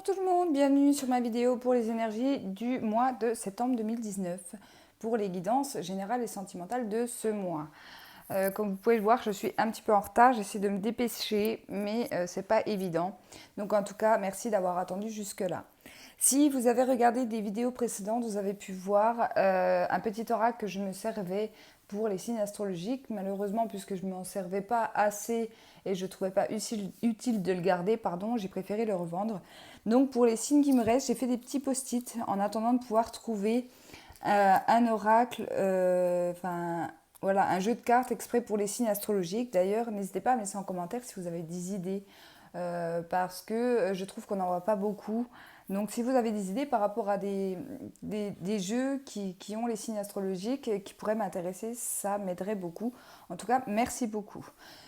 tout le monde, bienvenue sur ma vidéo pour les énergies du mois de septembre 2019 pour les guidances générales et sentimentales de ce mois. Comme vous pouvez le voir, je suis un petit peu en retard, j'essaie de me dépêcher, mais c'est pas évident. Donc en tout cas, merci d'avoir attendu jusque-là. Si vous avez regardé des vidéos précédentes, vous avez pu voir un petit oracle que je me servais pour les signes astrologiques. Malheureusement, puisque je ne m'en servais pas assez et je ne trouvais pas utile de le garder, j'ai préféré le revendre. Donc pour les signes qui me restent, j'ai fait des petits post-it en attendant de pouvoir trouver un oracle, voilà, un jeu de cartes exprès pour les signes astrologiques. D'ailleurs, n'hésitez pas à me laisser en commentaire si vous avez des idées, parce que je trouve qu'on n'en voit pas beaucoup. Donc si vous avez des idées par rapport à des jeux qui ont les signes astrologiques et qui pourraient m'intéresser, ça m'aiderait beaucoup. En tout cas, merci beaucoup.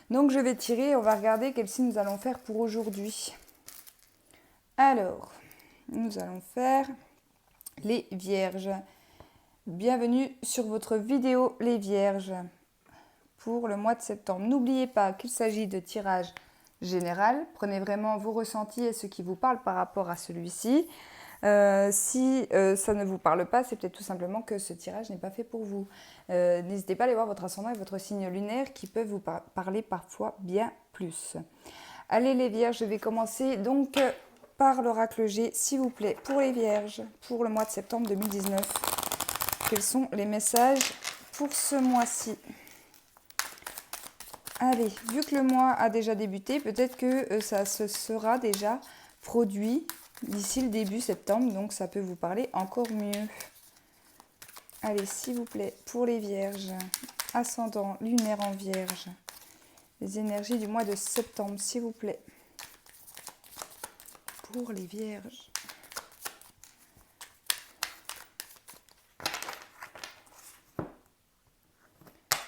Donc je vais tirer, on va regarder quel signe nous allons faire pour aujourd'hui. Alors, nous allons faire les Vierges. Bienvenue sur votre vidéo les Vierges pour le mois de septembre. N'oubliez pas qu'il s'agit de tirage général. Prenez vraiment vos ressentis et ce qui vous parle par rapport à celui-ci. Si ça ne vous parle pas, c'est peut-être tout simplement que ce tirage n'est pas fait pour vous. N'hésitez pas à aller voir votre ascendant et votre signe lunaire qui peuvent vous parler parfois bien plus. Allez les Vierges, je vais commencer donc par l'oracle G, s'il vous plaît, pour les Vierges, pour le mois de septembre 2019. Quels sont les messages pour ce mois-ci? Allez, vu que le mois a déjà débuté, peut-être que ça se sera déjà produit d'ici le début septembre, donc ça peut vous parler encore mieux. Allez, s'il vous plaît, pour les Vierges, ascendant lunaire en Vierge, les énergies du mois de septembre, s'il vous plaît. Pour les Vierges.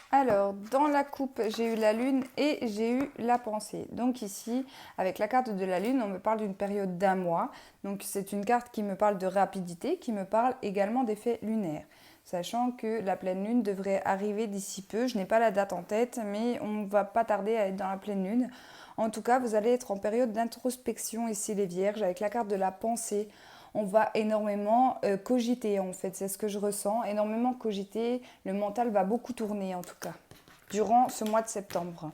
Alors, dans la coupe, j'ai eu la lune et j'ai eu la pensée. Donc ici, avec la carte de la lune, on me parle d'une période d'un mois. Donc c'est une carte qui me parle de rapidité, qui me parle également d'effets lunaires. Sachant que la pleine lune devrait arriver d'ici peu. Je n'ai pas la date en tête, mais on ne va pas tarder à être dans la pleine lune. En tout cas, vous allez être en période d'introspection ici les Vierges, avec la carte de la pensée. On va énormément cogiter en fait, c'est ce que je ressens, énormément cogiter, le mental va beaucoup tourner en tout cas, durant ce mois de septembre.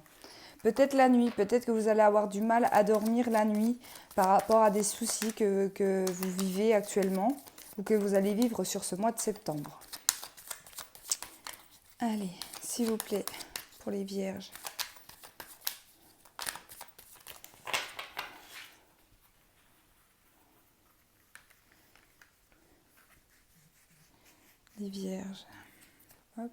Peut-être la nuit, peut-être que vous allez avoir du mal à dormir la nuit par rapport à des soucis que vous vivez actuellement ou que vous allez vivre sur ce mois de septembre. Allez, s'il vous plaît, pour les Vierges. Les Vierges. Hop.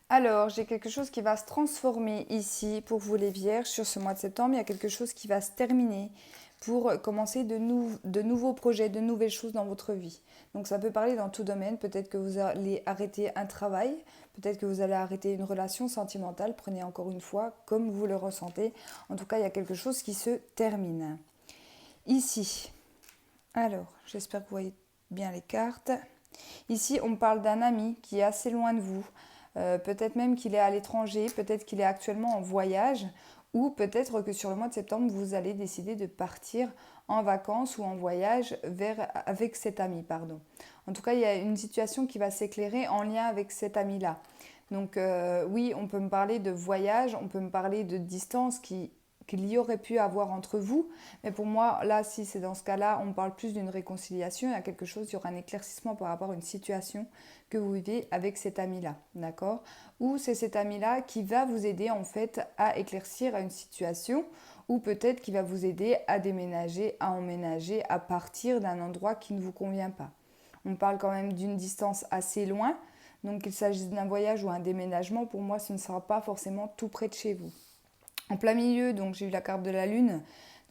Alors, j'ai quelque chose qui va se transformer ici pour vous les Vierges sur ce mois de septembre. Il y a quelque chose qui va se terminer pour commencer de nouveaux projets, de nouvelles choses dans votre vie. Donc ça peut parler dans tout domaine. Peut-être que vous allez arrêter un travail, peut-être que vous allez arrêter une relation sentimentale. Prenez encore une fois comme vous le ressentez. En tout cas, il y a quelque chose qui se termine. Ici, alors, j'espère que vous voyez bien les cartes. Ici, on me parle d'un ami qui est assez loin de vous. Peut-être même qu'il est à l'étranger, peut-être qu'il est actuellement en voyage, ou peut-être que sur le mois de septembre, vous allez décider de partir en vacances ou en voyage avec cet ami. En tout cas, il y a une situation qui va s'éclairer en lien avec cet ami-là. Donc oui, on peut me parler de voyage, on peut me parler de distance qu'il y aurait pu avoir entre vous. Mais pour moi, là, si c'est dans ce cas-là, on parle plus d'une réconciliation, il y a quelque chose, il y aura un éclaircissement par rapport à une situation que vous vivez avec cet ami-là, d'accord? Ou c'est cet ami-là qui va vous aider en fait à éclaircir une situation, ou peut-être qui va vous aider à déménager, à emménager, à partir d'un endroit qui ne vous convient pas. On parle quand même d'une distance assez loin, donc qu'il s'agisse d'un voyage ou un déménagement, pour moi, ce ne sera pas forcément tout près de chez vous. En plein milieu, donc j'ai eu la carte de la lune.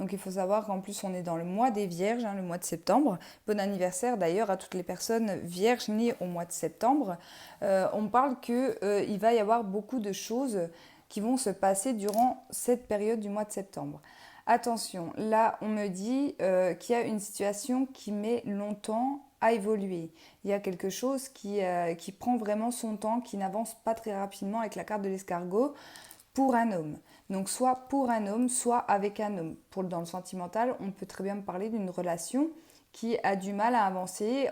Donc il faut savoir qu'en plus on est dans le mois des Vierges, le mois de septembre. Bon anniversaire d'ailleurs à toutes les personnes vierges nées au mois de septembre. On parle qu'il va y avoir beaucoup de choses qui vont se passer durant cette période du mois de septembre. Attention, là on me dit qu'il y a une situation qui met longtemps à évoluer. Il y a quelque chose qui prend vraiment son temps, qui n'avance pas très rapidement avec la carte de l'escargot pour un homme. Donc soit pour un homme, soit avec un homme. Dans le sentimental, on peut très bien parler d'une relation qui a du mal à avancer,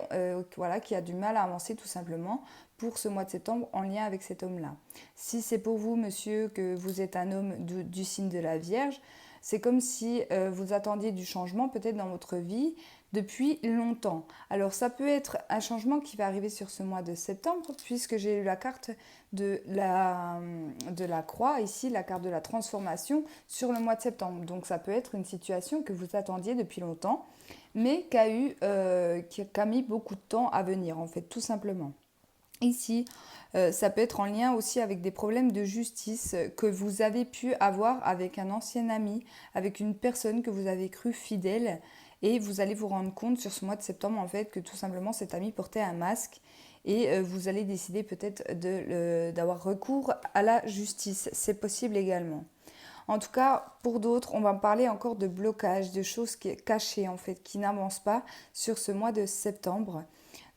qui a du mal à avancer tout simplement pour ce mois de septembre en lien avec cet homme-là. Si c'est pour vous, monsieur, que vous êtes un homme du signe de la Vierge, c'est comme si vous attendiez du changement peut-être dans votre vie depuis longtemps. Alors ça peut être un changement qui va arriver sur ce mois de septembre, puisque j'ai eu la carte de la croix, ici la carte de la transformation sur le mois de septembre. Donc ça peut être une situation que vous attendiez depuis longtemps, mais qui a mis beaucoup de temps à venir en fait, tout simplement. Ici, ça peut être en lien aussi avec des problèmes de justice que vous avez pu avoir avec un ancien ami, avec une personne que vous avez cru fidèle, et vous allez vous rendre compte sur ce mois de septembre en fait que tout simplement cet ami portait un masque et vous allez décider peut-être d'avoir recours à la justice. C'est possible également. En tout cas, pour d'autres, on va parler encore de blocage, de choses cachées en fait, qui n'avancent pas sur ce mois de septembre.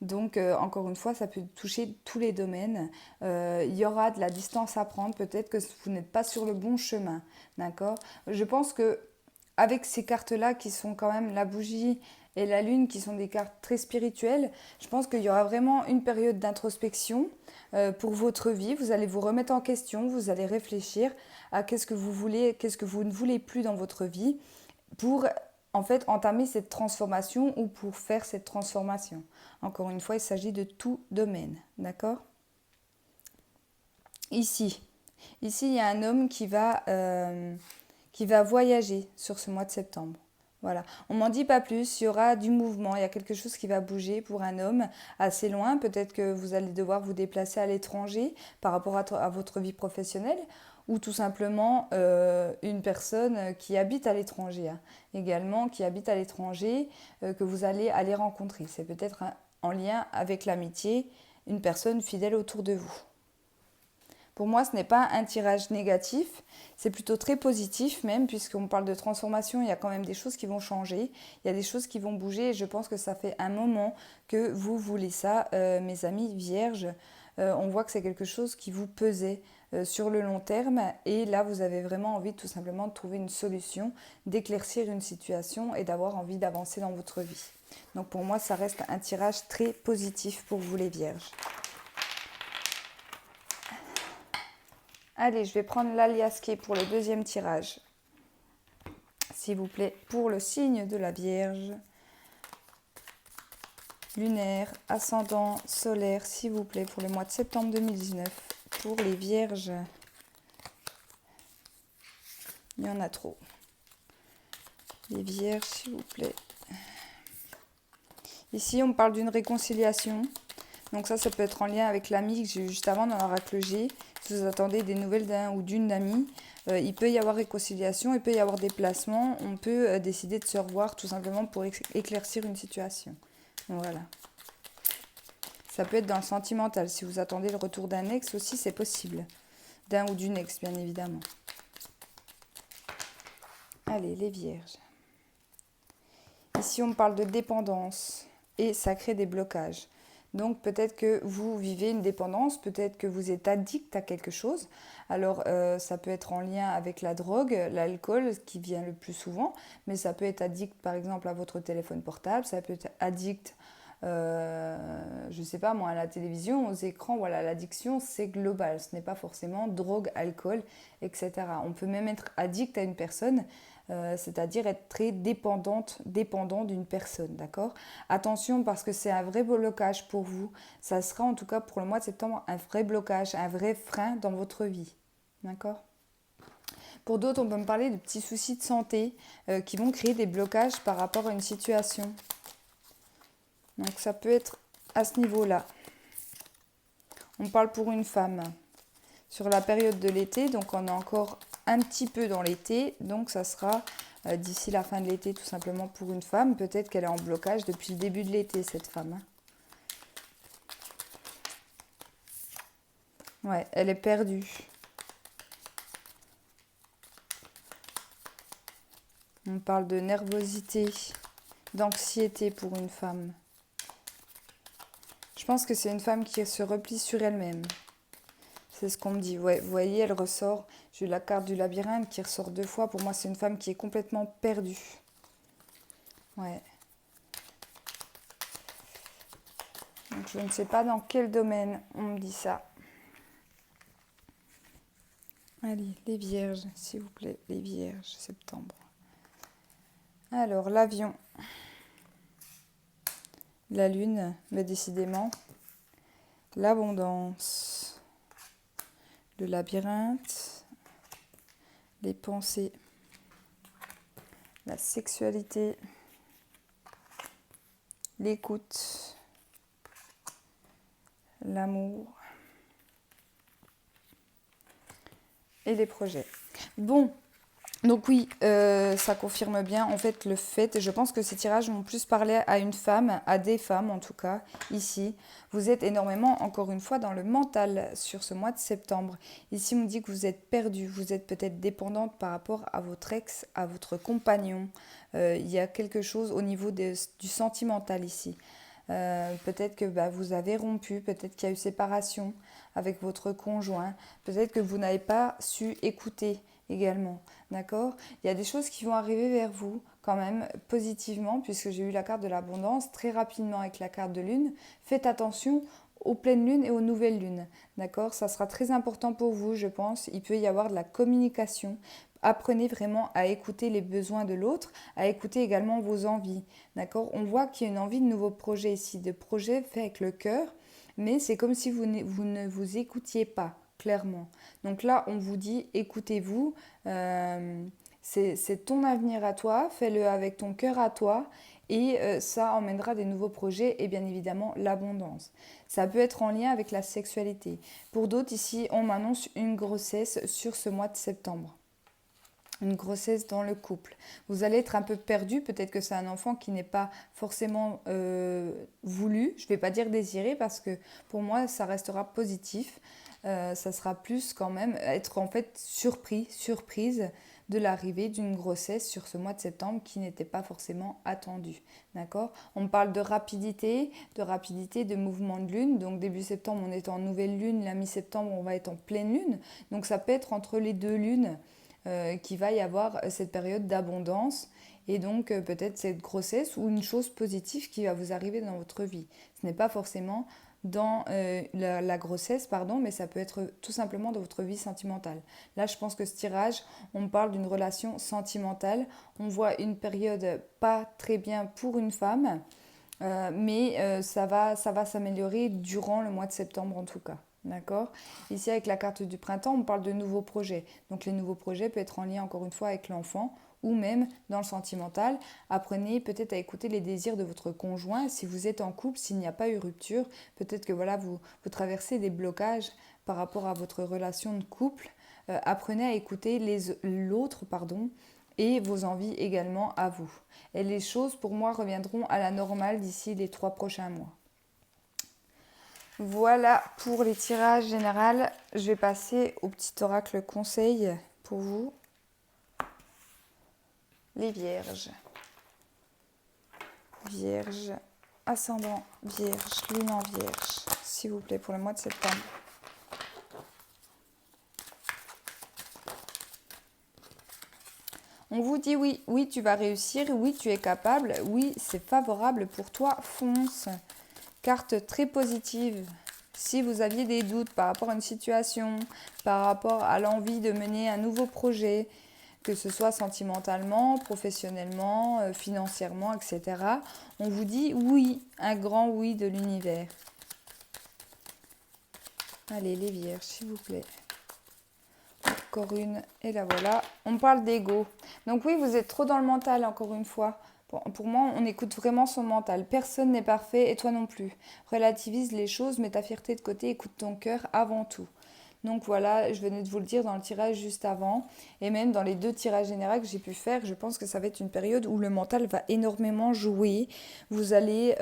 Donc, encore une fois, ça peut toucher tous les domaines. Il y aura de la distance à prendre. Peut-être que vous n'êtes pas sur le bon chemin. D'accord ? Je pense que avec ces cartes-là, qui sont quand même la bougie et la lune, qui sont des cartes très spirituelles, je pense qu'il y aura vraiment une période d'introspection pour votre vie. Vous allez vous remettre en question, vous allez réfléchir à qu'est-ce que vous voulez, qu'est-ce que vous ne voulez plus dans votre vie pour en fait entamer cette transformation ou pour faire cette transformation. Encore une fois, il s'agit de tout domaine, d'accord ? Ici, il y a un homme qui va voyager sur ce mois de septembre. Voilà. On m'en dit pas plus, il y aura du mouvement, il y a quelque chose qui va bouger pour un homme assez loin. Peut-être que vous allez devoir vous déplacer à l'étranger par rapport à votre vie professionnelle ou tout simplement une personne qui habite à l'étranger, également qui habite à l'étranger, que vous allez aller rencontrer. C'est peut-être en lien avec l'amitié, une personne fidèle autour de vous. Pour moi, ce n'est pas un tirage négatif, c'est plutôt très positif même, puisqu'on parle de transformation, il y a quand même des choses qui vont changer, il y a des choses qui vont bouger, et je pense que ça fait un moment que vous voulez ça, mes amis vierges. On voit que c'est quelque chose qui vous pesait sur le long terme, et là, vous avez vraiment envie tout simplement de trouver une solution, d'éclaircir une situation et d'avoir envie d'avancer dans votre vie. Donc pour moi, ça reste un tirage très positif pour vous les vierges. Allez, je vais prendre l'alias qui est pour le deuxième tirage. S'il vous plaît, pour le signe de la Vierge. Lunaire, ascendant, solaire, s'il vous plaît, pour le mois de septembre 2019. Pour les Vierges. Il y en a trop. Les Vierges, s'il vous plaît. Ici, on parle d'une réconciliation. Donc ça peut être en lien avec l'ami que j'ai eu juste avant dans l'oracle G. Si vous attendez des nouvelles d'un ou d'une amie, il peut y avoir réconciliation, il peut y avoir déplacement. On peut décider de se revoir tout simplement pour éclaircir une situation. Donc voilà. Ça peut être dans le sentimental. Si vous attendez le retour d'un ex aussi, c'est possible. D'un ou d'une ex, bien évidemment. Allez, les Vierges. Ici, on parle de dépendance et ça crée des blocages. Donc peut-être que vous vivez une dépendance, peut-être que vous êtes addict à quelque chose. Alors ça peut être en lien avec la drogue, l'alcool qui vient le plus souvent, mais ça peut être addict par exemple à votre téléphone portable, ça peut être addict, je ne sais pas moi, à la télévision, aux écrans. Voilà, l'addiction c'est global, ce n'est pas forcément drogue, alcool, etc. On peut même être addict à une personne. C'est-à-dire être très dépendant d'une personne, d'accord ? Attention parce que c'est un vrai blocage pour vous. Ça sera en tout cas pour le mois de septembre un vrai blocage, un vrai frein dans votre vie, d'accord ? Pour d'autres, on peut me parler de petits soucis de santé qui vont créer des blocages par rapport à une situation. Donc ça peut être à ce niveau-là. On parle pour une femme. Sur la période de l'été, donc on est encore un petit peu dans l'été, donc ça sera d'ici la fin de l'été, tout simplement pour une femme. Peut-être qu'elle est en blocage depuis le début de l'été, cette femme. Ouais, elle est perdue. On parle de nervosité, d'anxiété pour une femme. Je pense que c'est une femme qui se replie sur elle-même. C'est ce qu'on me dit. Ouais, vous voyez, elle ressort. J'ai eu la carte du labyrinthe qui ressort 2 fois. Pour moi, c'est une femme qui est complètement perdue. Ouais. Donc, je ne sais pas dans quel domaine on me dit ça. Allez, les vierges, s'il vous plaît. Les vierges, septembre. Alors, l'avion. La lune, mais décidément. L'abondance. Le labyrinthe. Les pensées. La sexualité. L'écoute. L'amour. Et les projets. Bon. Donc oui, ça confirme bien en fait le fait, je pense que ces tirages vont plus parler à une femme, à des femmes en tout cas, ici. Vous êtes énormément, encore une fois, dans le mental sur ce mois de septembre. Ici, on me dit que vous êtes perdu, vous êtes peut-être dépendante par rapport à votre ex, à votre compagnon. Il y a quelque chose au niveau du sentimental ici. Peut-être que vous avez rompu, peut-être qu'il y a eu séparation avec votre conjoint, peut-être que vous n'avez pas su écouter également, d'accord? Il y a des choses qui vont arriver vers vous quand même positivement, puisque j'ai eu la carte de l'abondance très rapidement avec la carte de lune. Faites attention aux pleines lunes et aux nouvelles lunes, d'accord? Ça sera très important pour vous, je pense. Il peut y avoir de la communication. Apprenez vraiment à écouter les besoins de l'autre, à écouter également vos envies, d'accord? On voit qu'il y a une envie de nouveaux projets ici, de projets faits avec le cœur, mais c'est comme si vous ne vous écoutiez pas, clairement. Donc là, on vous dit, écoutez-vous, c'est ton avenir à toi, fais-le avec ton cœur à toi, et ça emmènera des nouveaux projets et bien évidemment l'abondance. Ça peut être en lien avec la sexualité. Pour d'autres, ici, on m'annonce une grossesse sur ce mois de septembre. Une grossesse dans le couple. Vous allez être un peu perdu, peut-être que c'est un enfant qui n'est pas forcément voulu, je ne vais pas dire désiré parce que pour moi ça restera positif, ça sera plus quand même être en fait surprise de l'arrivée d'une grossesse sur ce mois de septembre qui n'était pas forcément attendue, d'accord? On me parle de rapidité, de mouvement de lune, donc début septembre on est en nouvelle lune, la mi-septembre on va être en pleine lune, donc ça peut être entre les deux lunes qu'il va y avoir cette période d'abondance et donc peut-être cette grossesse ou une chose positive qui va vous arriver dans votre vie. Ce n'est pas forcément dans la grossesse, pardon, mais ça peut être tout simplement dans votre vie sentimentale. Là, je pense que ce tirage, on me parle d'une relation sentimentale. On voit une période pas très bien pour une femme, mais ça va s'améliorer durant le mois de septembre en tout cas. D'accord? Ici, avec la carte du printemps, on parle de nouveaux projets. Donc, les nouveaux projets peuvent être en lien, encore une fois, avec l'enfant ou même dans le sentimental. Apprenez peut-être à écouter les désirs de votre conjoint. Si vous êtes en couple, s'il n'y a pas eu rupture, peut-être que voilà, vous traversez des blocages par rapport à votre relation de couple. Apprenez à écouter l'autre, et vos envies également à vous. Et les choses, pour moi, reviendront à la normale d'ici les 3 prochains mois. Voilà pour les tirages généraux. Je vais passer au petit oracle conseil pour vous. Les vierges. Vierge, ascendant vierge, lune en vierge, s'il vous plaît, pour le mois de septembre. On vous dit oui, oui, tu vas réussir, oui, tu es capable, oui, c'est favorable pour toi, fonce. Carte très positive. Si vous aviez des doutes par rapport à une situation, par rapport à l'envie de mener un nouveau projet, que ce soit sentimentalement, professionnellement, financièrement, etc., on vous dit oui, un grand oui de l'univers. Allez, les vierges, s'il vous plaît. Encore une, et la voilà. On parle d'ego. Donc oui, vous êtes trop dans le mental, encore une fois. Pour moi, on écoute vraiment son mental. Personne n'est parfait et toi non plus. Relativise les choses, mets ta fierté de côté, écoute ton cœur avant tout. Donc voilà, je venais de vous le dire dans le tirage juste avant, et même dans les 2 tirages généraux que j'ai pu faire, je pense que ça va être une période où le mental va énormément jouer. Vous allez,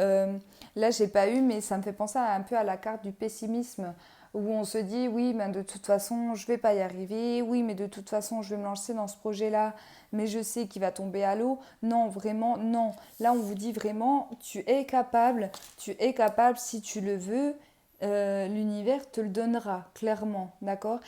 là j'ai pas eu, mais ça me fait penser un peu à la carte du pessimisme, où on se dit oui, ben de toute façon je vais pas y arriver, oui, mais de toute façon je vais me lancer dans ce projet-là, mais je sais qu'il va tomber à l'eau. Non, vraiment, non. Là on vous dit vraiment, tu es capable si tu le veux. L'univers te le donnera clairement, d'accord.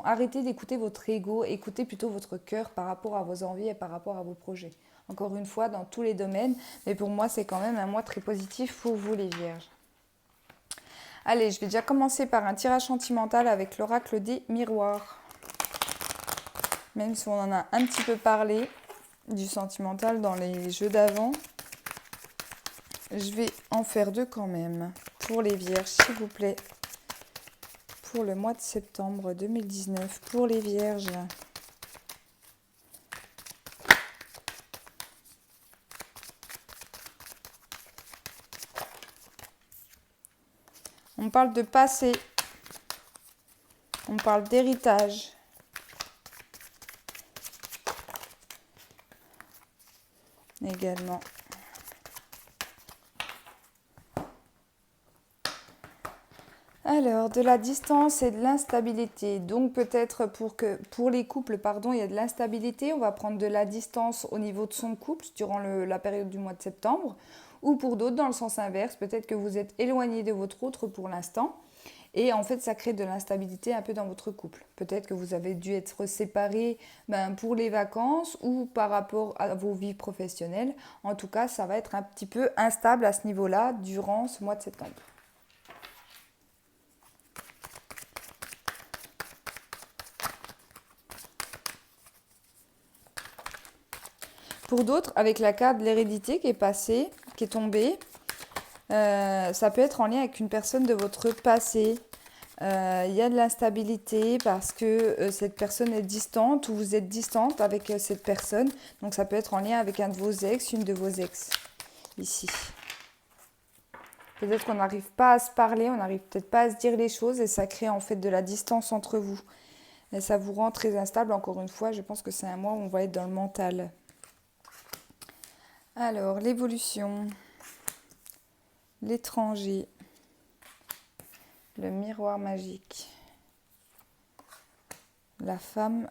Arrêtez d'écouter votre ego, écoutez plutôt votre cœur par rapport à vos envies et par rapport à vos projets. Encore une fois, dans tous les domaines, mais pour moi, c'est quand même un mois très positif pour vous, les vierges. Allez, je vais déjà commencer par un tirage sentimental avec l'oracle des miroirs. Même si on en a un petit peu parlé du sentimental dans les jeux d'avant, je vais en faire 2 quand même. Pour les vierges, s'il vous plaît. Pour le mois de septembre 2019, pour les vierges. On parle de passé. On parle d'héritage. Également. Alors, de la distance et de l'instabilité. Donc peut-être pour les couples, il y a de l'instabilité. On va prendre de la distance au niveau de son couple durant la période du mois de septembre. Ou pour d'autres, dans le sens inverse, peut-être que vous êtes éloigné de votre autre pour l'instant. Et en fait, ça crée de l'instabilité un peu dans votre couple. Peut-être que vous avez dû être séparés pour les vacances ou par rapport à vos vies professionnelles. En tout cas, ça va être un petit peu instable à ce niveau-là durant ce mois de septembre. Pour d'autres, avec la carte de l'hérédité qui est passée, qui est tombée, ça peut être en lien avec une personne de votre passé. Il y a de l'instabilité parce que cette personne est distante ou vous êtes distante avec cette personne. Donc ça peut être en lien avec un de vos ex, une de vos ex, ici. Peut-être qu'on n'arrive pas à se parler, on n'arrive peut-être pas à se dire les choses et ça crée en fait de la distance entre vous. Et ça vous rend très instable. Encore une fois, je pense que c'est un mois où on va être dans le mental. Alors, l'évolution, l'étranger, le miroir magique, la femme,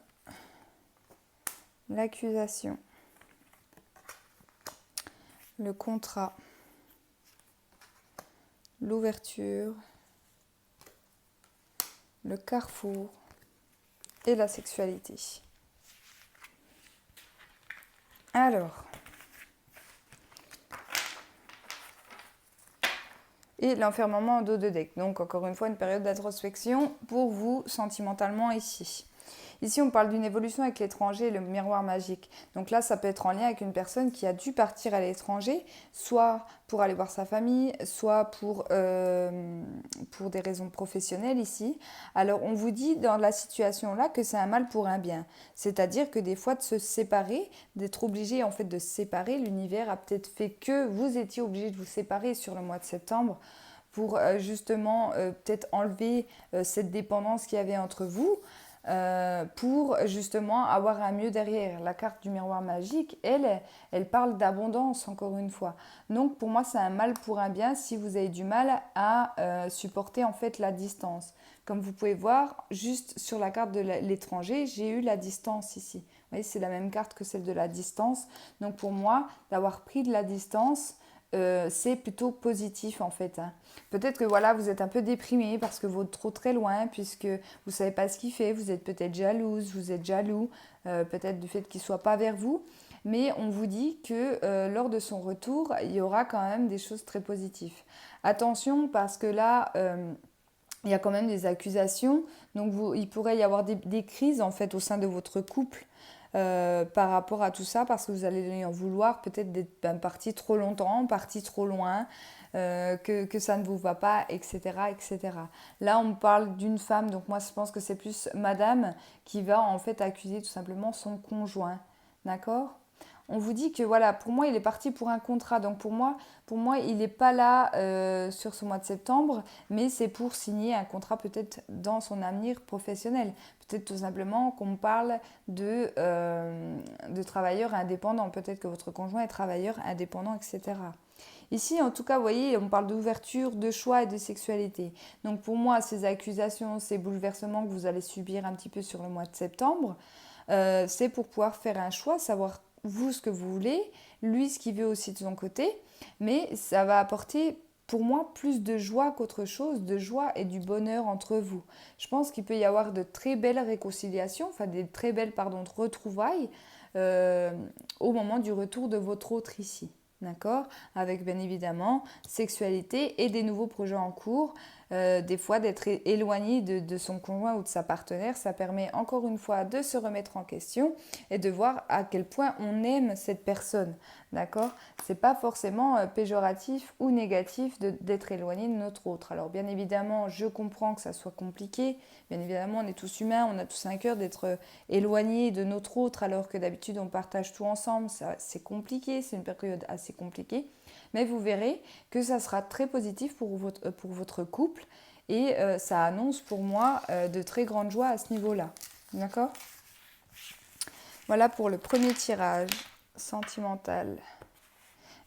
l'accusation, le contrat, l'ouverture, le carrefour et la sexualité. Alors, et l'enfermement en dos de deck. Donc, encore une fois, une période d'introspection pour vous sentimentalement ici. Ici, on parle d'une évolution avec l'étranger et le miroir magique. Donc là, ça peut être en lien avec une personne qui a dû partir à l'étranger, soit pour aller voir sa famille, soit pour des raisons professionnelles ici. Alors, on vous dit dans la situation-là que c'est un mal pour un bien. C'est-à-dire que des fois, de se séparer, d'être obligé en fait de se séparer, l'univers a peut-être fait que vous étiez obligé de vous séparer sur le mois de septembre pour justement peut-être enlever cette dépendance qu'il y avait entre vous. Pour justement avoir un mieux derrière. La carte du miroir magique, elle parle d'abondance, encore une fois. Donc pour moi, c'est un mal pour un bien si vous avez du mal à supporter en fait la distance. Comme vous pouvez voir, juste sur la carte de l'étranger, j'ai eu la distance ici. Vous voyez, c'est la même carte que celle de la distance. Donc pour moi, d'avoir pris de la distance, c'est plutôt positif en fait. Peut-être que voilà, vous êtes un peu déprimé parce que vous êtes trop très loin, puisque vous ne savez pas ce qu'il fait, vous êtes peut-être jalouse, vous êtes jaloux, peut-être du fait qu'il ne soit pas vers vous. Mais on vous dit que lors de son retour, il y aura quand même des choses très positives. Attention parce que là, il y a quand même des accusations. Donc il pourrait y avoir des crises en fait au sein de votre couple. Par rapport à tout ça, parce que vous allez en vouloir peut-être d'être parti trop longtemps, parti trop loin, que ça ne vous va pas, etc., etc. Là, on me parle d'une femme, donc moi je pense que c'est plus madame qui va en fait accuser tout simplement son conjoint, d'accord? on vous dit que voilà, pour moi, il est parti pour un contrat. Donc pour moi il n'est pas là sur ce mois de septembre, mais c'est pour signer un contrat peut-être dans son avenir professionnel. Peut-être tout simplement qu'on parle de travailleurs indépendants. Peut-être que votre conjoint est travailleur indépendant, etc. Ici, en tout cas, vous voyez, on parle d'ouverture, de choix et de sexualité. Donc pour moi, ces accusations, ces bouleversements que vous allez subir un petit peu sur le mois de septembre, c'est pour pouvoir faire un choix, savoir vous ce que vous voulez, lui ce qu'il veut aussi de son côté, mais ça va apporter pour moi plus de joie qu'autre chose, de joie et du bonheur entre vous. Je pense qu'il peut y avoir de très belles réconciliations, enfin des très belles retrouvailles euh, au moment du retour de votre autre ici. D'accord? Avec bien évidemment sexualité et des nouveaux projets en cours. Des fois, d'être éloigné de son conjoint ou de sa partenaire, ça permet encore une fois de se remettre en question et de voir à quel point on aime cette personne. D'accord? C'est pas forcément péjoratif ou négatif d'être éloigné de notre autre. Alors, bien évidemment, je comprends que ça soit compliqué. Bien évidemment, on est tous humains, on a tous un cœur d'être éloigné de notre autre alors que d'habitude on partage tout ensemble. C'est compliqué, c'est une période assez compliquée. Mais vous verrez que ça sera très positif pour votre couple et ça annonce pour moi de très grandes joies à ce niveau-là. D'accord? Voilà pour le premier tirage sentimental.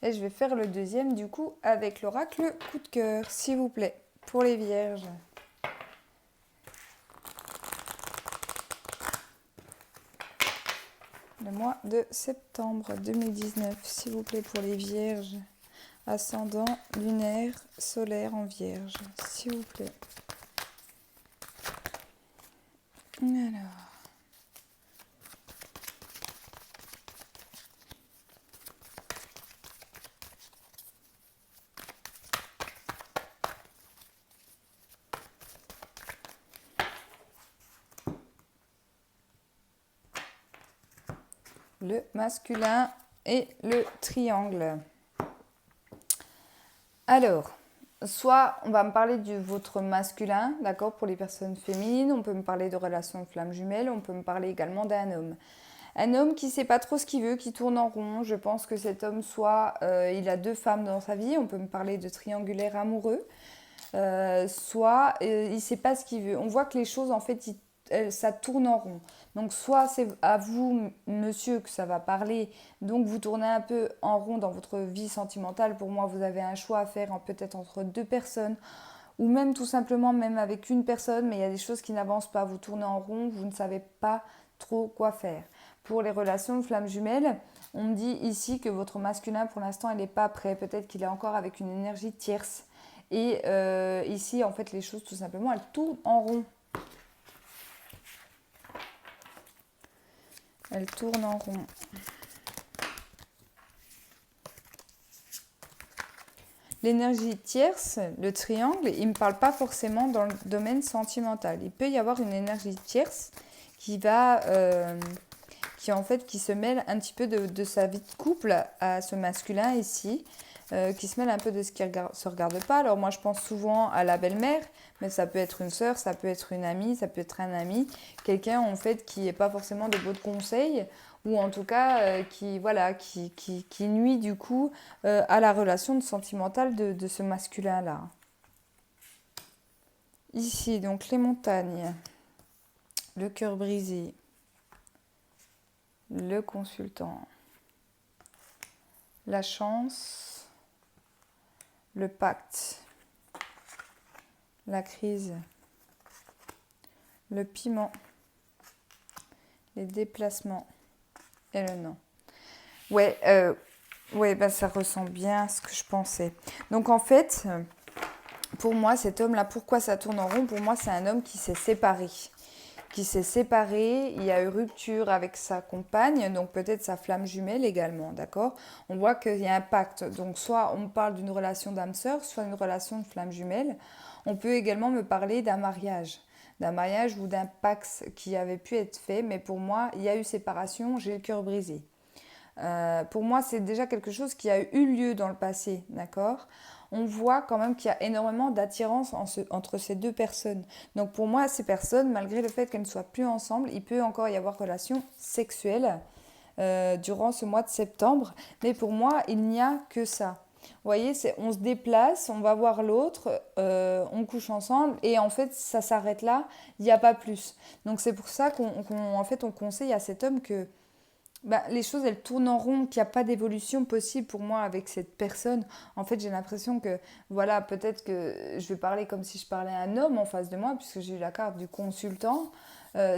Et je vais faire le deuxième du coup avec l'oracle coup de cœur, s'il vous plaît, pour les vierges. Le mois de septembre 2019, s'il vous plaît, pour les vierges. Ascendant lunaire, solaire en vierge, s'il vous plaît. Alors. Le masculin et le triangle. Alors, soit on va me parler de votre masculin, d'accord, pour les personnes féminines, on peut me parler de relations de flammes jumelles, on peut me parler également d'un homme. Un homme qui ne sait pas trop ce qu'il veut, qui tourne en rond. Je pense que cet homme, soit il a deux femmes dans sa vie, on peut me parler de triangulaire amoureux, soit il ne sait pas ce qu'il veut. On voit que les choses, en fait, ça tourne en rond. Donc soit c'est à vous, monsieur, que ça va parler, donc vous tournez un peu en rond dans votre vie sentimentale. Pour moi, vous avez un choix à faire peut-être entre deux personnes, ou même tout simplement même avec une personne, mais il y a des choses qui n'avancent pas. Vous tournez en rond, vous ne savez pas trop quoi faire. Pour les relations de flammes jumelles, on me dit ici que votre masculin, pour l'instant, il n'est pas prêt. Peut-être qu'il est encore avec une énergie tierce. Et ici, en fait, les choses, tout simplement, elles tournent en rond. Elle tourne en rond. L'énergie tierce, le triangle, il ne me parle pas forcément dans le domaine sentimental. Il peut y avoir une énergie tierce qui va, qui se mêle un petit peu de sa vie de couple à ce masculin ici, qui se mêle un peu de ce qui ne se regarde pas. Alors moi, je pense souvent à la belle-mère, mais ça peut être une sœur, ça peut être une amie, ça peut être un ami, quelqu'un en fait qui n'est pas forcément de beaux conseils, ou en tout cas qui nuit du coup à la relation sentimentale de ce masculin-là. Ici, donc les montagnes, le cœur brisé, le consultant, la chance, le pacte, la crise, le piment, les déplacements et le non. Ouais, ça ressemble bien à ce que je pensais. Donc en fait, pour moi, cet homme-là, pourquoi ça tourne en rond? Pour moi, c'est un homme qui s'est séparé. Il y a eu rupture avec sa compagne, donc peut-être sa flamme jumelle également, d'accord? On voit qu'il y a un pacte, donc soit on parle d'une relation d'âme-sœur, soit une relation de flamme jumelle. On peut également me parler d'un mariage ou d'un pacte qui avait pu être fait, mais pour moi, il y a eu séparation, j'ai le cœur brisé. Pour moi, c'est déjà quelque chose qui a eu lieu dans le passé, d'accord? On voit quand même qu'il y a énormément d'attirance entre ces deux personnes. Donc pour moi, ces personnes, malgré le fait qu'elles ne soient plus ensemble, il peut encore y avoir relation sexuelle durant ce mois de septembre. Mais pour moi, il n'y a que ça. Vous voyez, on se déplace, on va voir l'autre, on couche ensemble et en fait, ça s'arrête là, il n'y a pas plus. Donc c'est pour ça en fait, on conseille à cet homme que bah, les choses, elles tournent en rond, qu'il n'y a pas d'évolution possible pour moi avec cette personne. En fait, j'ai l'impression que, voilà, peut-être que je vais parler comme si je parlais à un homme en face de moi, puisque j'ai eu la carte du consultant.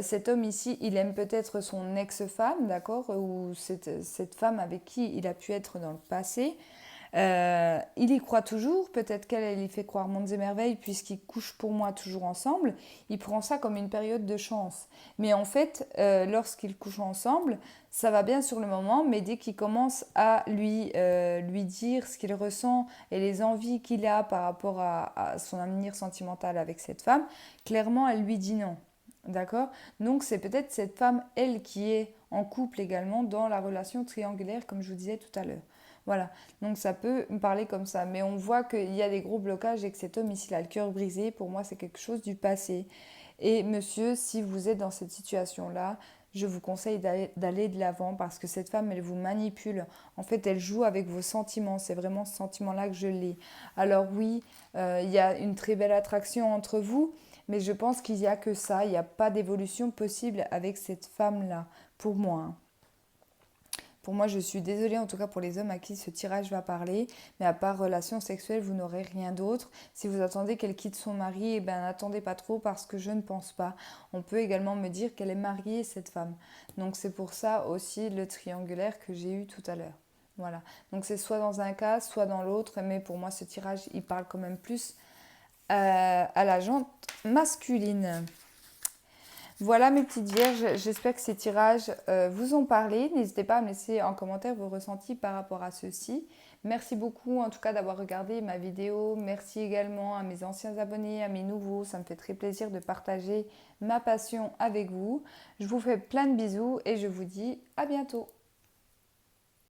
Cet homme ici, il aime peut-être son ex-femme, d'accord, ou cette femme avec qui il a pu être dans le passé. Il y croit toujours, peut-être qu'elle elle y fait croire mondes et merveilles puisqu'ils couchent pour moi toujours ensemble. Il prend ça comme une période de chance. Mais en fait, lorsqu'ils couchent ensemble, ça va bien sur le moment, mais dès qu'il commence à lui dire ce qu'il ressent et les envies qu'il a par rapport à son avenir sentimental avec cette femme, clairement, elle lui dit non. D'accord? Donc c'est peut-être cette femme, elle, qui est en couple également dans la relation triangulaire, comme je vous disais tout à l'heure. Voilà, donc ça peut me parler comme ça. Mais on voit qu'il y a des gros blocages et que cet homme ici, il a le cœur brisé. Pour moi, c'est quelque chose du passé. Et monsieur, si vous êtes dans cette situation-là, je vous conseille d'aller de l'avant parce que cette femme, elle vous manipule. En fait, elle joue avec vos sentiments. C'est vraiment ce sentiment-là que je l'ai. Alors oui, il y a une très belle attraction entre vous, mais je pense qu'il n'y a que ça. Il n'y a pas d'évolution possible avec cette femme-là, pour moi, hein. Pour moi, je suis désolée en tout cas pour les hommes à qui ce tirage va parler, mais à part relation sexuelle, vous n'aurez rien d'autre. Si vous attendez qu'elle quitte son mari, eh ben n'attendez pas trop parce que je ne pense pas. On peut également me dire qu'elle est mariée, cette femme. Donc c'est pour ça aussi le triangulaire que j'ai eu tout à l'heure. Voilà. Donc c'est soit dans un cas, soit dans l'autre, mais pour moi ce tirage, il parle quand même plus à la jante masculine. Voilà mes petites vierges, j'espère que ces tirages vous ont parlé. N'hésitez pas à me laisser en commentaire vos ressentis par rapport à ceux-ci. Merci beaucoup en tout cas d'avoir regardé ma vidéo. Merci également à mes anciens abonnés, à mes nouveaux. Ça me fait très plaisir de partager ma passion avec vous. Je vous fais plein de bisous et je vous dis à bientôt.